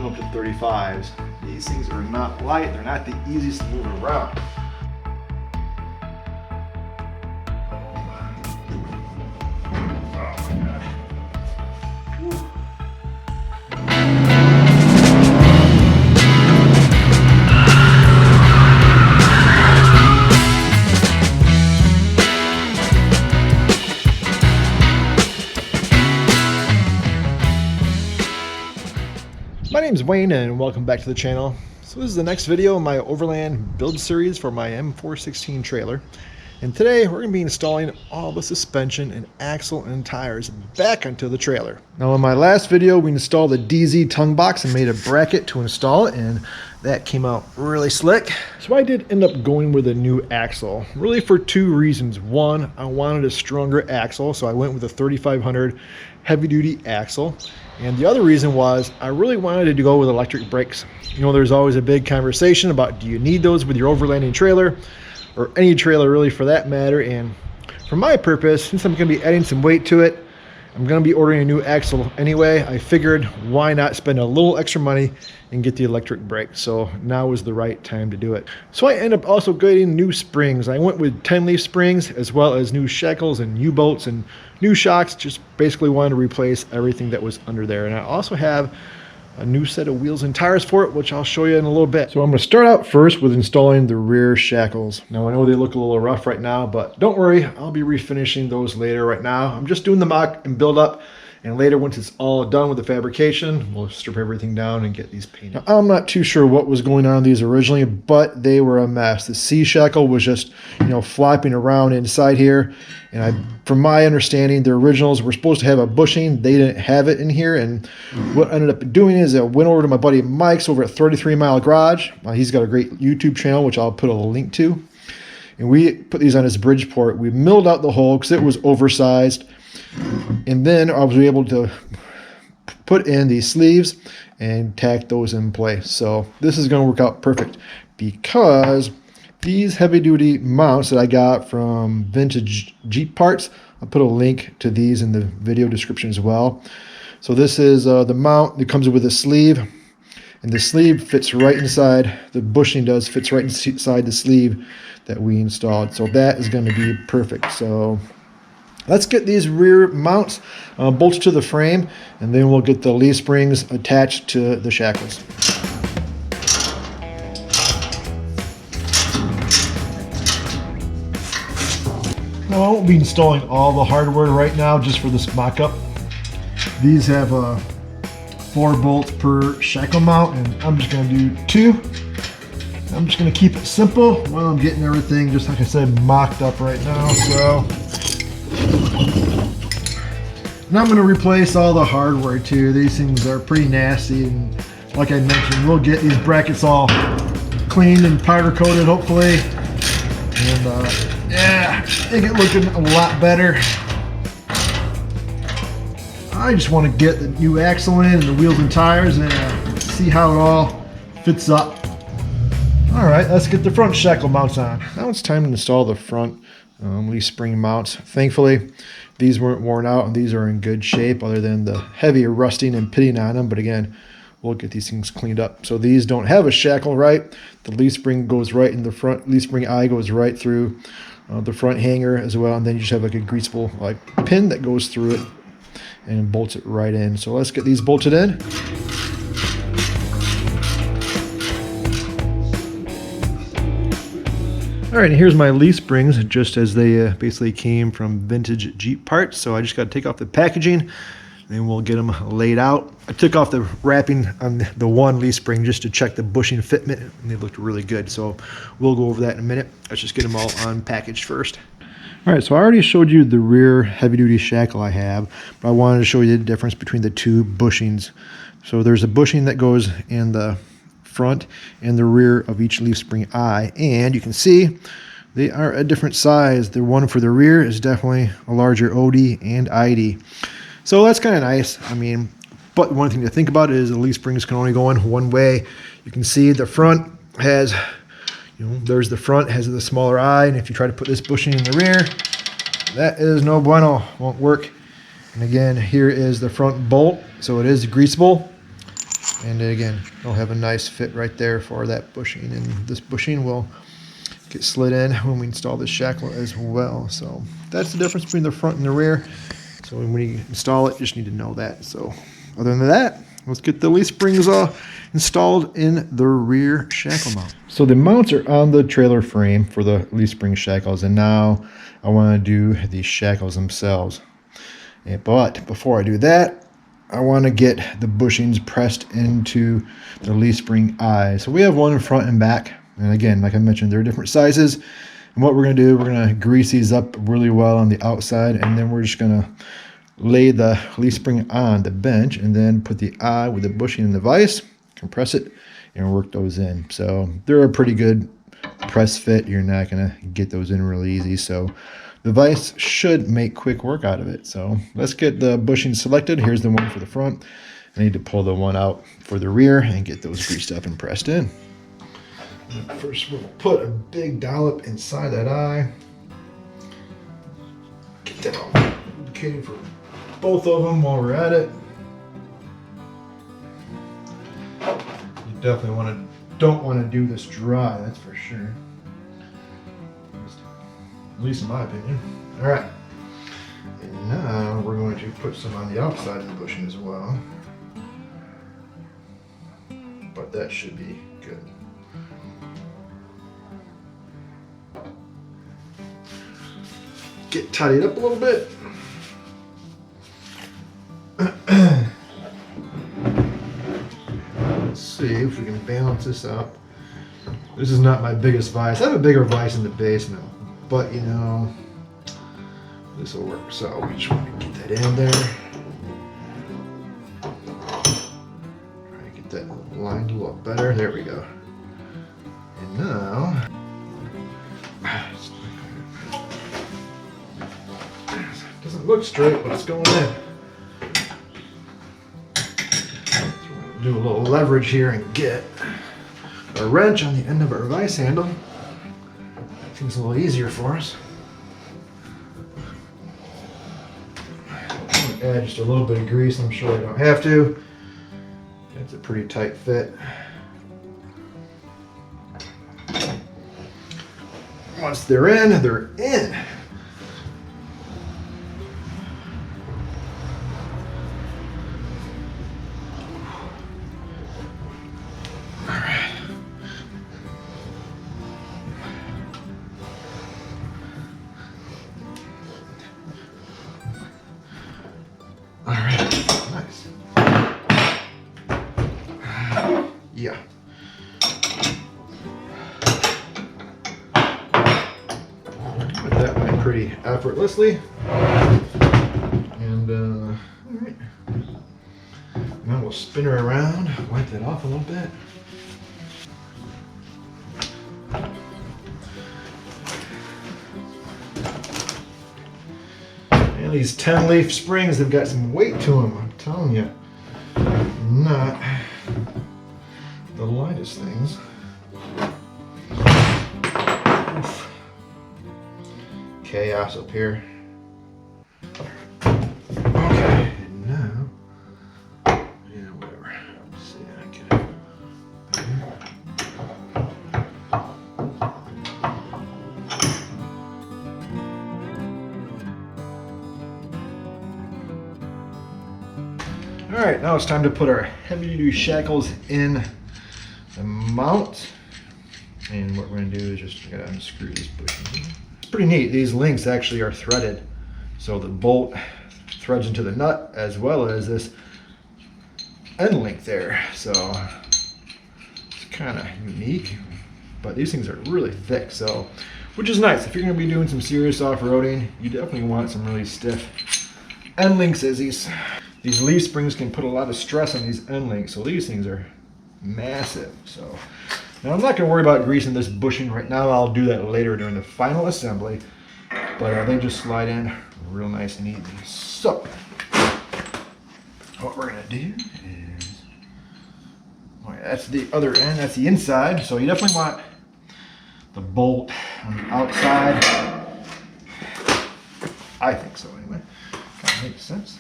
come up to 35s. These things are not light, they're not the easiest to move around. My name's Wayne and welcome back to the channel. So this is the next video in my overland build series for my M416 trailer. And today we're going to be installing all the suspension and axle and tires back onto the trailer. Now in my last video we installed the DZ tongue box and made a bracket to install it, and that came out really slick. So I did end up going with a new axle, really for two reasons. One, I wanted a stronger axle, so I went with a 3500 heavy duty axle. And the other reason was I really wanted to go with electric brakes. You know, there's always a big conversation about, do you need those with your overlanding trailer, or any trailer really for that matter? And for my purpose, since I'm going to be adding some weight to it, I'm going to be ordering a new axle anyway. I figured why not spend a little extra money and get the electric brake. So now was the right time to do it. So I end up also getting new springs. I went with 10-leaf springs as well as new shackles and U-bolts and new shocks. Just basically wanted to replace everything that was under there. And I also have a new set of wheels and tires for it, which I'll show you in a little bit. So I'm going to start out first with installing the rear shackles. Now I know they look a little rough right now, but don't worry, I'll be refinishing those later. Right now I'm just doing the mock and build up, and later once it's all done with the fabrication, we'll strip everything down and get these painted. Now, I'm not too sure what was going on in these originally, but they were a mess. The C shackle was just, you know, flopping around inside here. And from my understanding, the originals were supposed to have a bushing. They didn't have it in here. And what I ended up doing is I went over to my buddy Mike's over at 33 Mile Garage. He's got a great YouTube channel, which I'll put a link to. And we put these on his Bridgeport. We milled out the hole because it was oversized. And then I was able to put in these sleeves and tack those in place. So this is going to work out perfect, because these heavy duty mounts that I got from Vintage Jeep Parts, I'll put a link to these in the video description as well. So this is the mount. It comes with a sleeve, and the sleeve fits right inside, the bushing fits right inside the sleeve that we installed. So that is going to be perfect. So let's get these rear mounts bolted to the frame, and then we'll get the leaf springs attached to the shackles. Now I won't be installing all the hardware right now, just for this mock-up. These have 4 bolts per shackle mount, and I'm just going to do 2. I'm just going to keep it simple while I'm getting everything, just like I said, mocked up right now. So now I'm going to replace all the hardware too. These things are pretty nasty, and like I mentioned, we'll get these brackets all cleaned and powder coated hopefully, and yeah, make it looking a lot better. I just want to get the new axle in and the wheels and tires and see how it all fits up. All right, let's get the front shackle mounts on. Now it's time to install the front leaf spring mounts. Thankfully, these weren't worn out and these are in good shape, other than the heavy rusting and pitting on them. But again, we'll get these things cleaned up. So these don't have a shackle, right? The leaf spring goes right in the front. Leaf spring eye goes right through the front hanger as well, and then you just have like a greasable like pin that goes through it and bolts it right in. So let's get these bolted in. All right, and here's my leaf springs, just as they basically came from Vintage Jeep Parts. So I just got to take off the packaging, then we'll get them laid out. I took off the wrapping on the one leaf spring just to check the bushing fitment, and they looked really good. So we'll go over that in a minute. Let's just get them all unpackaged first. All right, so I already showed you the rear heavy-duty shackle I have, but I wanted to show you the difference between the two bushings. So there's a bushing that goes in the front and the rear of each leaf spring eye, and you can see they are a different size. The one for the rear is definitely a larger OD and ID. So that's kind of nice. I mean, but one thing to think about is the leaf springs can only go in one way. You can see the front has, you know, there's the front has the smaller eye, and if you try to put this bushing in the rear, that is no bueno, won't work. And again, here is the front bolt, so it is greasable. And again, it'll have a nice fit right there for that bushing, and this bushing will get slid in when we install this shackle as well. So that's the difference between the front and the rear. So when you install it, you just need to know that. So other than that, let's get the leaf springs installed in the rear shackle mount. So the mounts are on the trailer frame for the leaf spring shackles, and now I want to do the shackles themselves. But before I do that, I want to get the bushings pressed into the leaf spring eyes. So we have one in front and back. And again, like I mentioned, they're different sizes. And what we're going to do, we're going to grease these up really well on the outside, and then we're just going to lay the leaf spring on the bench and then put the eye with the bushing in the vise, compress it, and work those in. So they're a pretty good press fit. You're not going to get those in really easy. So the vise should make quick work out of it. So let's get the bushing selected. Here's the one for the front. I need to pull the one out for the rear and get those greased up and pressed in. First, we'll put a big dollop inside that eye. Get that all lubricated for both of them while we're at it. You definitely don't want to do this dry, that's for sure. At least in my opinion. All right. And now we're going to put some on the outside of the bushing as well. But that should be good. Get tidied up a little bit. Let's see if we can balance this out. This is not my biggest vise. I have a bigger vise in the basement, but you know, this will work. So we just want to get that in there. Try to get that lined a little better. There we go. And now, doesn't look straight, but it's going in. Do a little leverage here and get a wrench on the end of our vise handle. Seems a little easier for us. I'm gonna add just a little bit of grease. I'm sure I don't have to. It's a pretty tight fit. Once they're in, they're in. Yeah. But that went pretty effortlessly. And all right. Now we'll spin her around, wipe that off a little bit. And these 10 leaf springs have got some weight to them, I'm telling you. Not the lightest things. Oof. Chaos up here. Okay, and now, yeah, whatever. Let's see, I get it. All right, now it's time to put our heavy-duty shackles in the mount, and what we're going to do is just gotta unscrew this bushing. It's pretty neat. These links actually are threaded, so the bolt threads into the nut as well as this end link there. So it's kind of unique, but these things are really thick, so which is nice. If you're going to be doing some serious off-roading, you definitely want some really stiff end links, as these leaf springs can put a lot of stress on these end links. So these things are massive. So now I'm not going to worry about greasing this bushing right now. I'll do that later during the final assembly, but they just slide in real nice and easy. So what we're going to do is, oh yeah, that's the other end, that's the inside. So you definitely want the bolt on the outside. I think so anyway. Kind of makes sense.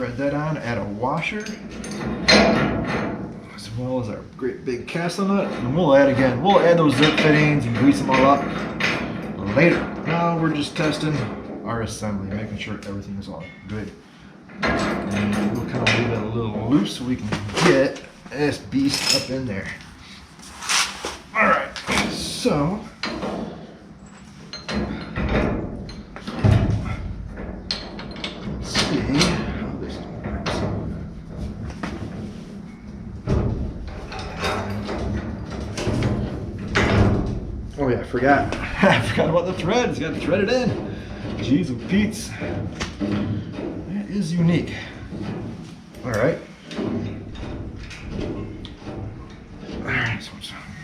thread that on, add a washer, as well as our great big castle nut, and we'll add those zip fittings and grease them all up later. Now we're just testing our assembly, making sure everything is all good. And we'll kind of leave it a little loose so we can get this beast up in there. All right, so let's see how this works. Oh yeah, I forgot. I forgot about the thread. It's got to thread it in. Jeez and Pete's. That is unique. All right. All right, so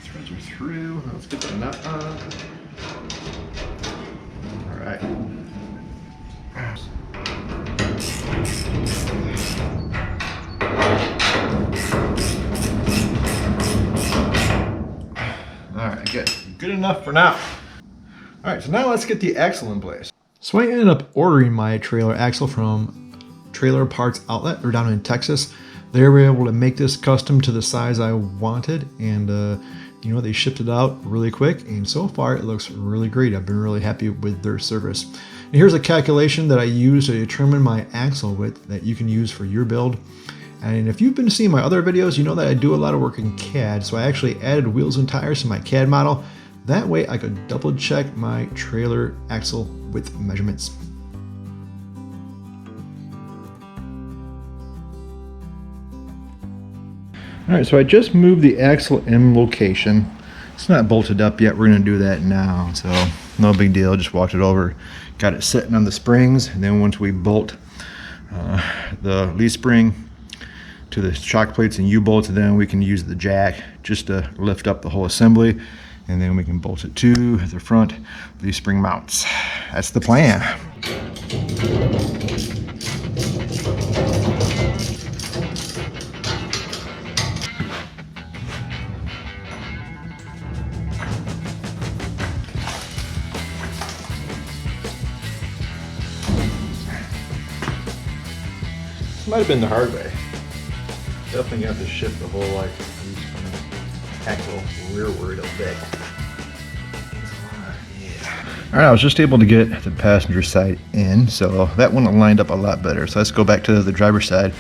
threads are through. Let's get the nut on. All right. All right, good. Good enough for now. All right, so now let's get the axle in place. So I ended up ordering my trailer axle from Trailer Parts Outlet. They're down in Texas. They were able to make this custom to the size I wanted, and you know, they shipped it out really quick, and so far it looks really great. I've been really happy with their service. And here's a calculation that I use to determine my axle width that you can use for your build. And if you've been seeing my other videos, you know that I do a lot of work in CAD, so I actually added wheels and tires to my CAD model. That way I could double check my trailer axle width measurements. All right, so I just moved the axle in location. It's not bolted up yet. We're gonna do that now, so no big deal. Just walked it over, got it sitting on the springs, and then once we bolt the lead spring to the shock plates and U-bolts, then we can use the jack just to lift up the whole assembly, and then we can bolt it to the front with these spring mounts. That's the plan. This might have been the hard way. Definitely got to shift the whole like axle rearward a bit. All right, I was just able to get the passenger side in, so that one lined up a lot better. So let's go back to the driver's side,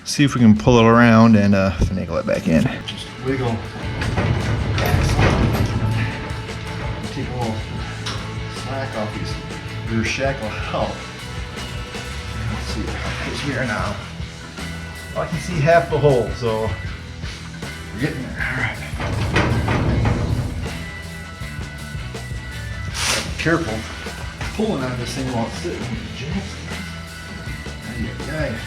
see if we can pull it around and finagle it back in. Just wiggle. Take a little slack off these rear shackle out. Let's see how it's here now. I can see half the hole, so we're getting there. All right. Be careful pulling on this thing while it's sitting in the jacks.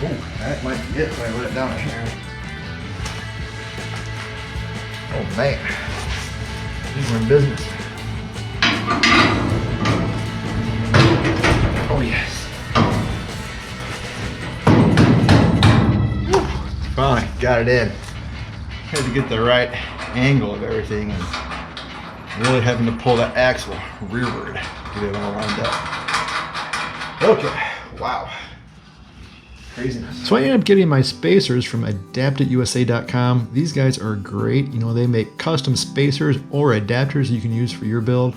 Oh, that might be it if I let it down here. Oh man, these are in business. Oh yes. Finally got it in. Had to get the right angle of everything and really having to pull that axle rearward to get it all lined up. Okay, wow. Craziness. So I ended up getting my spacers from AdapItUSA.com. These guys are great. You know, they make custom spacers or adapters you can use for your build.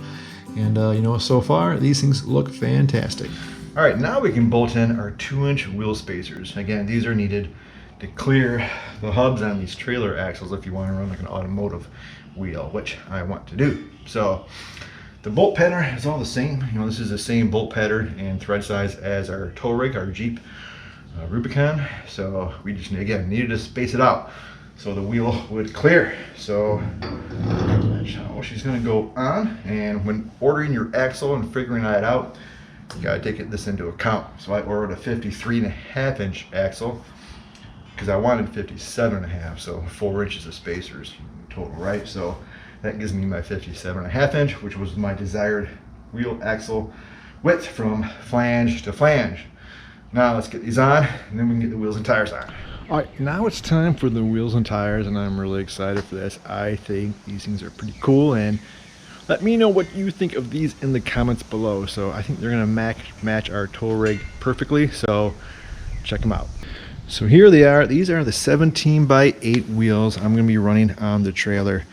And you know, so far these things look fantastic. All right, now we can bolt in our 2-inch wheel spacers. Again, these are needed to clear the hubs on these trailer axles if you want to run like an automotive wheel, which I want to do. So the bolt pattern is all the same. You know, this is the same bolt pattern and thread size as our tow rig, our Jeep Rubicon. So we just again needed to space it out so the wheel would clear. So that's how she's going to go on. And when ordering your axle and figuring that out, you got to take this into account. So I ordered a 53.5-inch axle because I wanted 57.5, so 4 inches of spacers total, right? So that gives me my 57.5-inch, which was my desired wheel axle width from flange to flange. Now let's get these on, and then we can get the wheels and tires on. All right, now it's time for the wheels and tires, and I'm really excited for this. I think these things are pretty cool, and Let me know what you think of these in the comments below. So I think they're gonna match our tow rig perfectly, so check them out. So here they are. These are the 17x8 wheels I'm gonna be running on the trailer.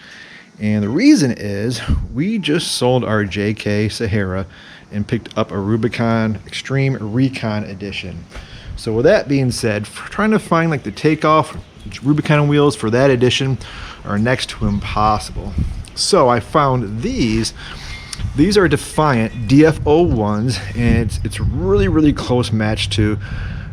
And the reason is we just sold our JK Sahara and picked up a Rubicon Extreme Recon Edition. So with that being said, trying to find like the takeoff Rubicon wheels for that edition are next to impossible. So I found these. These are Defiant DF01s, and it's really close match to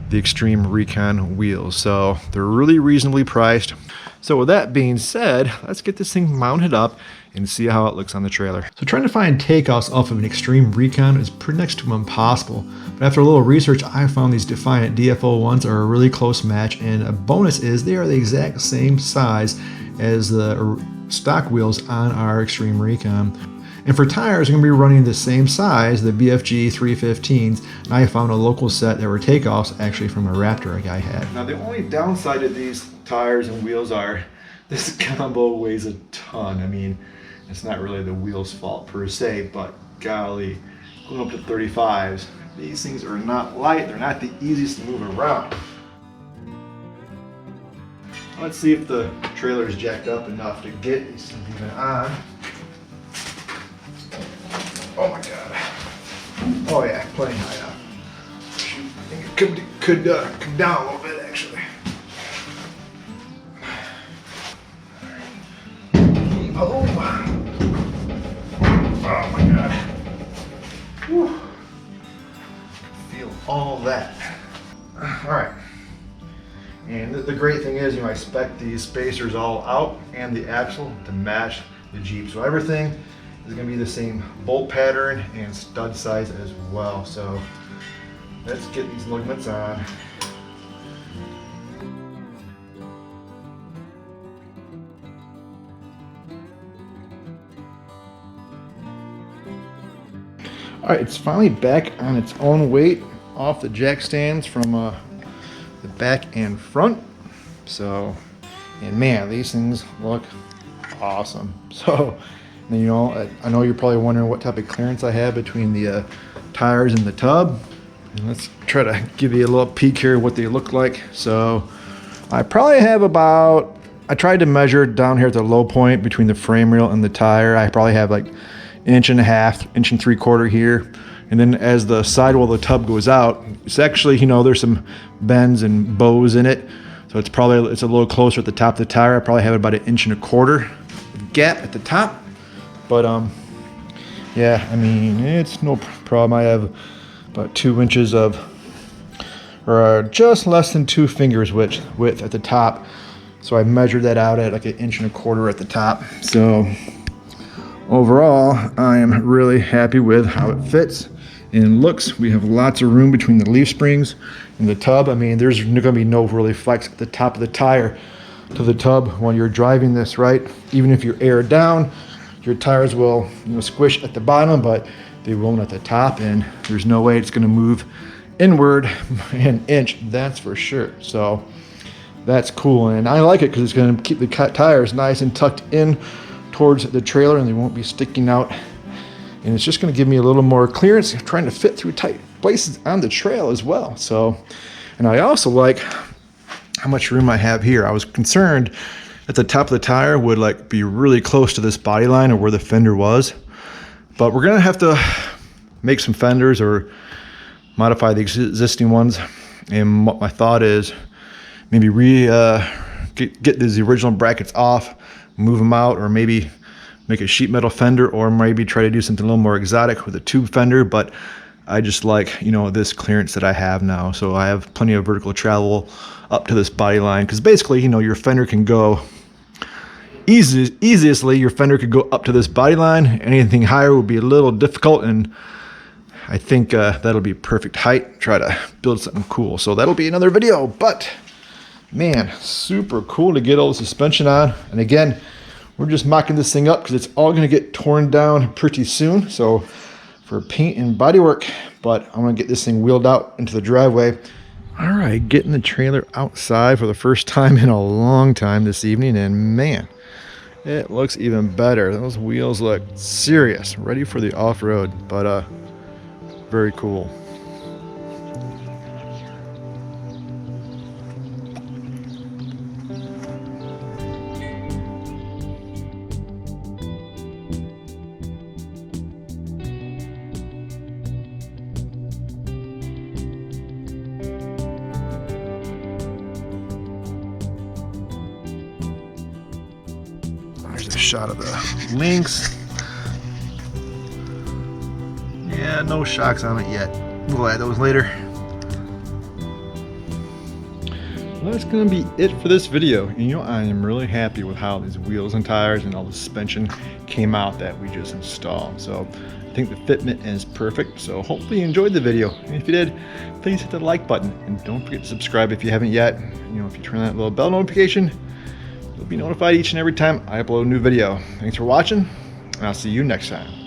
the Extreme Recon wheels. So they're really reasonably priced. So with that being said, let's get this thing mounted up and see how it looks on the trailer. So trying to find takeoffs off of an Extreme Recon is pretty next to impossible. But after a little research, I found these Defiant DF01s are a really close match, and a bonus is they are the exact same size as the stock wheels on our Extreme Recon. And for tires, I'm going to be running the same size, the BFG 315s, and I found a local set that were takeoffs actually from a Raptor a guy had. Now the only downside of these tires and wheels are this combo weighs a ton. I mean, it's not really the wheel's fault per se, but golly, going up to 35s, these things are not light. They're not the easiest to move around. Let's see if the trailer is jacked up enough to get these things even on. Oh my god. Oh yeah, plenty high up. Shoot, I think it could come down a little bit actually. Oh my god. Whew. Feel all that. Alright. And the great thing is, I spec these spacers all out and the axle to match the Jeep. So everything is going to be the same bolt pattern and stud size as well. So let's get these ligaments on. All right, it's finally back on its own weight off the jack stands from the back and front. So, and man, these things look awesome. So, I know you're probably wondering what type of clearance I have between the tires and the tub. And let's try to give you a little peek here what they look like. So I probably have about, I tried to measure down here at the low point between the frame rail and the tire. I probably have like 1.5 inches, 1.75 inches here. And then as the sidewall of the tub goes out, it's actually, there's some bends and bows in it. So it's a little closer at the top of the tire. I probably have about 1.25 inches gap at the top. But yeah, I mean, it's no problem. I have about 2 inches of, or just less than 2 fingers width at the top. So I measured that out at like 1.25 inches at the top. So overall, I am really happy with how it fits and looks. We have lots of room between the leaf springs and the tub. I mean, there's going to be no really flex at the top of the tire to the tub when you're driving this, right? Even if you're aired down, your tires will squish at the bottom, but they won't at the top, and there's no way it's going to move inward an inch, that's for sure. So that's cool, and I like it because it's going to keep the tires nice and tucked in towards the trailer, and they won't be sticking out. And it's just going to give me a little more clearance, trying to fit through tight places on the trail as well. So, and I also like how much room I have here. I was concerned that the top of the tire would be really close to this body line or where the fender was, but we're going to have to make some fenders or modify the existing ones. And what my thought is maybe get these original brackets off, move them out, or maybe make a sheet metal fender, or maybe try to do something a little more exotic with a tube fender. But I just like, this clearance that I have now. So I have plenty of vertical travel up to this body line, because basically, your fender can go easily, your fender could go up to this body line. Anything higher would be a little difficult, and I think that'll be perfect height. Try to build something cool. So that'll be another video, but man, super cool to get all the suspension on. And again, we're just mocking this thing up because it's all going to get torn down pretty soon. So for paint and body work, but I'm going to get this thing wheeled out into the driveway. All right, getting the trailer outside for the first time in a long time this evening, and man, It looks even better. Those wheels look serious, ready for the off-road, but very cool. There's a shot of the links. Yeah, no shocks on it yet. We'll add those later. Well, that's going to be it for this video. And you know, I am really happy with how these wheels and tires and all the suspension came out that we just installed. So I think the fitment is perfect. So hopefully you enjoyed the video. And if you did, please hit the like button. And don't forget to subscribe if you haven't yet. You know, if you turn that little bell notification, you'll be notified each and every time I upload a new video. Thanks for watching, and I'll see you next time.